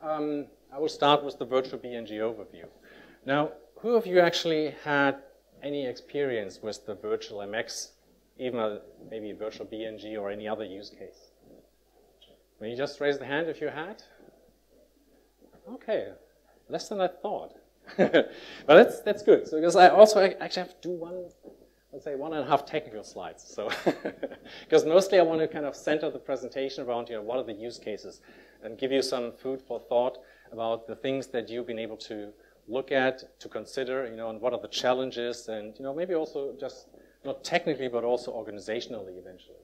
I will start with the virtual BNG overview. Now, who of you actually had any experience with the virtual MX, even maybe virtual BNG or any other use case? Will you just raise the hand if you had? Okay, less than I thought. But that's good. So because I also actually have to do let's say 1.5 technical slides. So because mostly I want to kind of center the presentation around, what are the use cases, and give you some food for thought about the things that you've been able to look at, to consider, and what are the challenges, and maybe also just not technically but also organizationally eventually.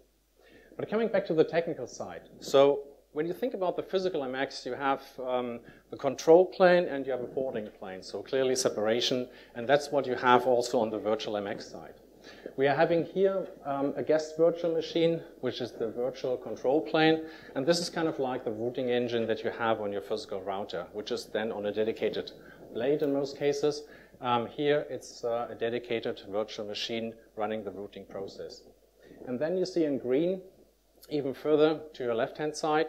But coming back to the technical side, so when you think about the physical MX, you have the control plane and you have a forwarding plane, so clearly separation, and that's what you have also on the virtual MX side. We are having here a guest virtual machine, which is the virtual control plane, and this is kind of like the routing engine that you have on your physical router, which is then on a dedicated blade in most cases. Here it's a dedicated virtual machine running the routing process. And then you see in green, even further to your left-hand side,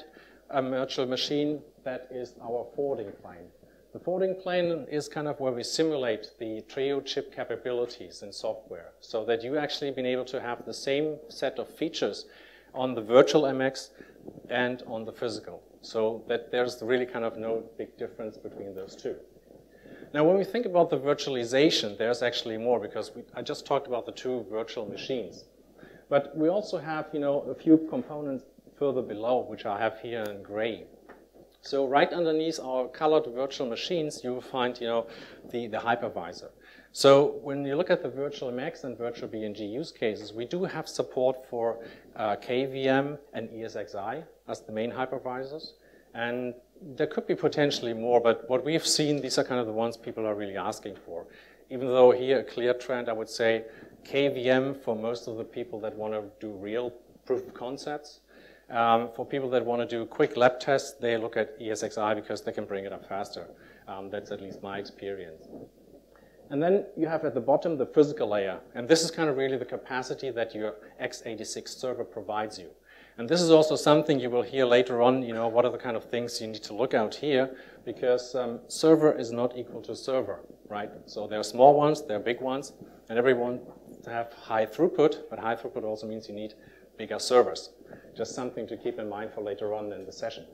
a virtual machine that is our forwarding plane. The forwarding plane is kind of where we simulate the trio chip capabilities in software, so that you actually been able to have the same set of features on the virtual MX and on the physical, so that there's really kind of no big difference between those two. Now, when we think about the virtualization, there's actually more, because I just talked about the two virtual machines. But we also have, a few components further below, which I have here in gray. So right underneath our colored virtual machines, you will find, the hypervisor. So when you look at the virtual MX and virtual BNG use cases, we do have support for KVM and ESXi as the main hypervisors. And there could be potentially more, but what we've seen, these are kind of the ones people are really asking for. Even though here a clear trend, I would say KVM for most of the people that want to do real proof of concepts. For people that want to do quick lab tests, they look at ESXi because they can bring it up faster. That's at least my experience. And then you have at the bottom the physical layer. And this is kind of really the capacity that your x86 server provides you. And this is also something you will hear later on, what are the kind of things you need to look out here, because server is not equal to server, right? So there are small ones, there are big ones, and everyone to have high throughput, but high throughput also means you need bigger servers. Just something to keep in mind for later on in the session.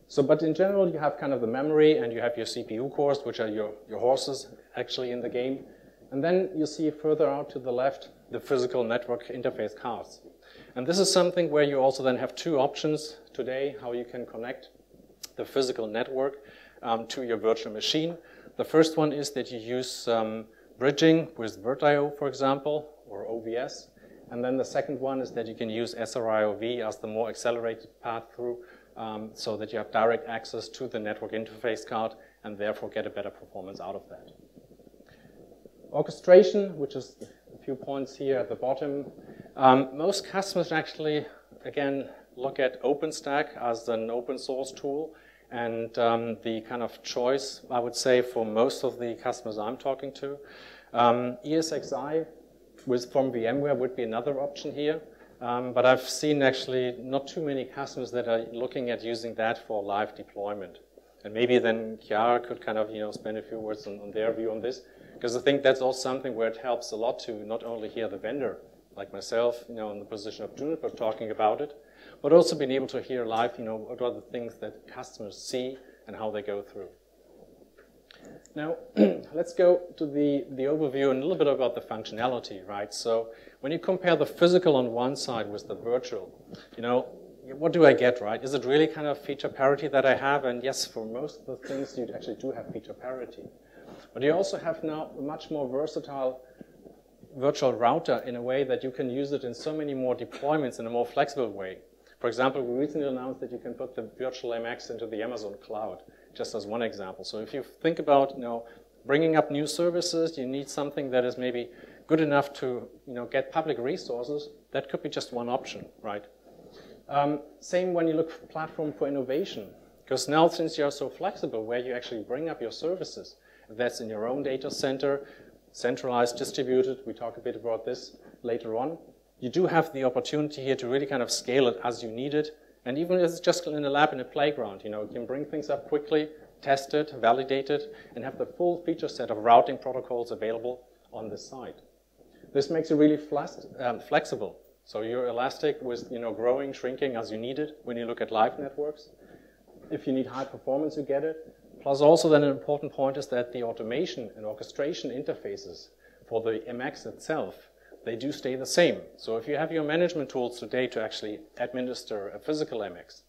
So, but in general, you have kind of the memory and you have your CPU cores, which are your horses actually in the game. And then you see further out to the left, the physical network interface cards. And this is something where you also then have two options today, how you can connect the physical network to your virtual machine. The first one is that you use bridging with VirtIO, for example, or OVS. And then the second one is that you can use SRIOV as the more accelerated path through, so that you have direct access to the network interface card and therefore get a better performance out of that. Orchestration, which is a few points here at the bottom. Most customers actually, again, look at OpenStack as an open source tool, and the kind of choice, I would say, for most of the customers I'm talking to. ESXi from VMware would be another option here, but I've seen actually not too many customers that are looking at using that for live deployment. And maybe then Chiara could kind of spend a few words on their view on this, because I think that's also something where it helps a lot to not only hear the vendor, like myself, in the position of Juniper talking about it, but also being able to hear live, what are the things that customers see and how they go through. Now, let's go to the overview and a little bit about the functionality, right? So when you compare the physical on one side with the virtual, what do I get, right? Is it really kind of feature parity that I have? And yes, for most of the things, you actually do have feature parity. But you also have now a much more versatile virtual router in a way that you can use it in so many more deployments in a more flexible way. For example, we recently announced that you can put the virtual MX into the Amazon cloud, just as one example. So if you think about, bringing up new services, you need something that is maybe good enough to, get public resources. That could be just one option, right? Same when you look for platform for innovation, because now since you're so flexible, where you actually bring up your services, if that's in your own data center, centralized, distributed, we talk a bit about this later on, you do have the opportunity here to really kind of scale it as you need it And even if it's just in a lab, in a playground, you can bring things up quickly, test it, validate it, and have the full feature set of routing protocols available on the site. This makes it really flexible. So you're elastic with growing, shrinking as you need it when you look at live networks. If you need high performance, you get it. Plus also then an important point is that the automation and orchestration interfaces for the MX itself, they do stay the same. So if you have your management tools today to actually administer a physical MX,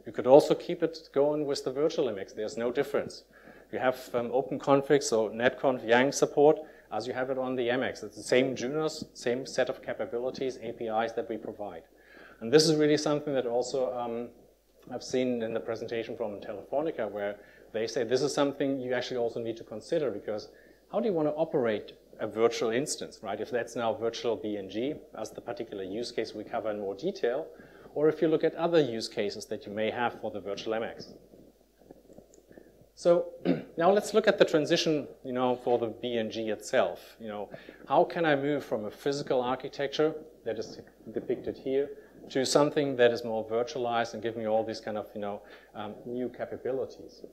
you could also keep it going with the virtual MX. There's no difference. You have open config, so netconf yang support, as you have it on the MX. It's the same Junos, same set of capabilities, APIs that we provide. And this is really something that also I've seen in the presentation from Telefonica, where they say this is something you actually also need to consider, because how do you want to operate a virtual instance, right? If that's now virtual BNG, as the particular use case we cover in more detail, or if you look at other use cases that you may have for the virtual MX. So now let's look at the transition, for the BNG itself. How can I move from a physical architecture that is depicted here to something that is more virtualized and give me all these kind of, new capabilities?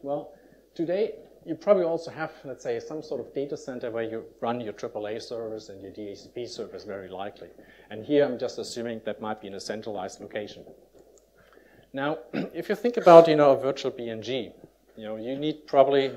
Well, today you probably also have, let's say, some sort of data center where you run your AAA service and your DHCP service, very likely. And here I'm just assuming that might be in a centralized location. Now, if you think about, a virtual BNG, you need probably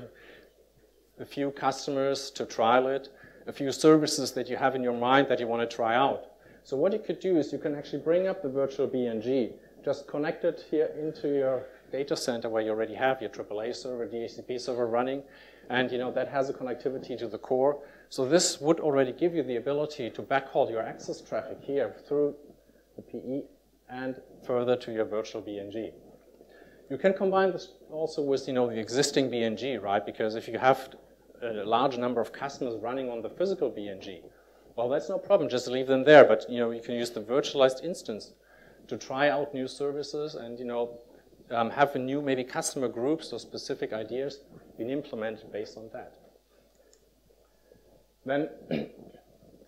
a few customers to trial it, a few services that you have in your mind that you want to try out. So what you could do is you can actually bring up the virtual BNG, just connect it here into your data center where you already have your AAA server, DHCP server running, and that has a connectivity to the core. So this would already give you the ability to backhaul your access traffic here through the PE and further to your virtual BNG. You can combine this also with the existing BNG, right? Because if you have a large number of customers running on the physical BNG, well, that's no problem. Just leave them there. But you can use the virtualized instance to try out new services and have a new maybe customer groups or specific ideas being implemented based on that. Then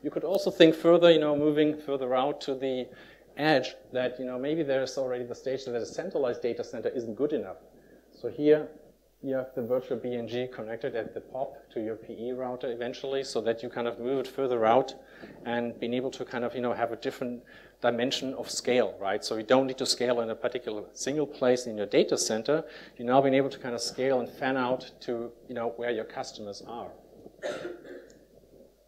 you could also think further, moving further out to the edge, that maybe there's already the stage that a centralized data center isn't good enough. So here you have the virtual BNG connected at the POP to your PE router eventually, so that you kind of move it further out and being able to kind of have a different dimension of scale, right? So you don't need to scale in a particular single place in your data center. You're now being able to kind of scale and fan out to where your customers are.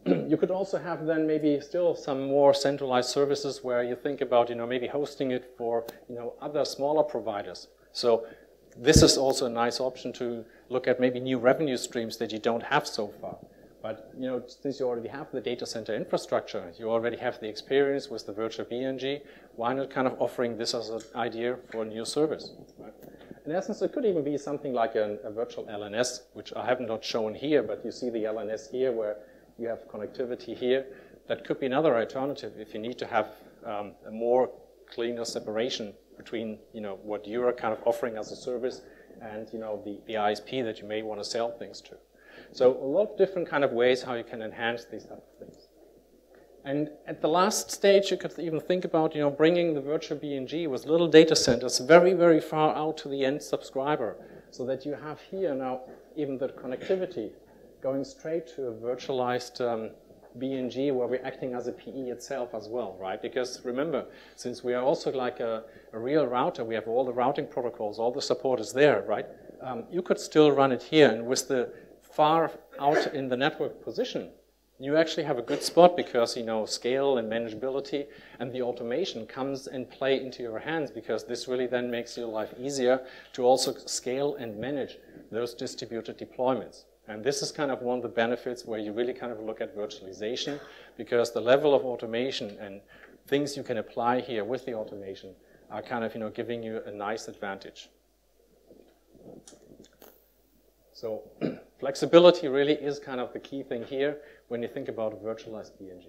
You could also have then maybe still some more centralized services where you think about maybe hosting it for other smaller providers. So this is also a nice option to look at maybe new revenue streams that you don't have so far. But since you already have the data center infrastructure, you already have the experience with the virtual BNG, why not kind of offering this as an idea for a new service? Right? In essence, it could even be something like a virtual LNS, which I have not shown here, but you see the LNS here where you have connectivity here. That could be another alternative if you need to have a more cleaner separation between what you are kind of offering as a service and the ISP that you may want to sell things to. So a lot of different kind of ways how you can enhance these type of things. And at the last stage, you could even think about bringing the virtual BNG with little data centers very, very far out to the end subscriber, so that you have here now even the connectivity going straight to a virtualized BNG where we're acting as a PE itself as well, right? Because remember, since we are also like a real router, we have all the routing protocols, all the support is there, right? You could still run it here, and with the far out in the network position, you actually have a good spot because scale and manageability and the automation comes and play into your hands, because this really then makes your life easier to also scale and manage those distributed deployments. And this is kind of one of the benefits where you really kind of look at virtualization, because the level of automation and things you can apply here with the automation are kind of giving you a nice advantage. So flexibility really is kind of the key thing here when you think about a virtualized BNG.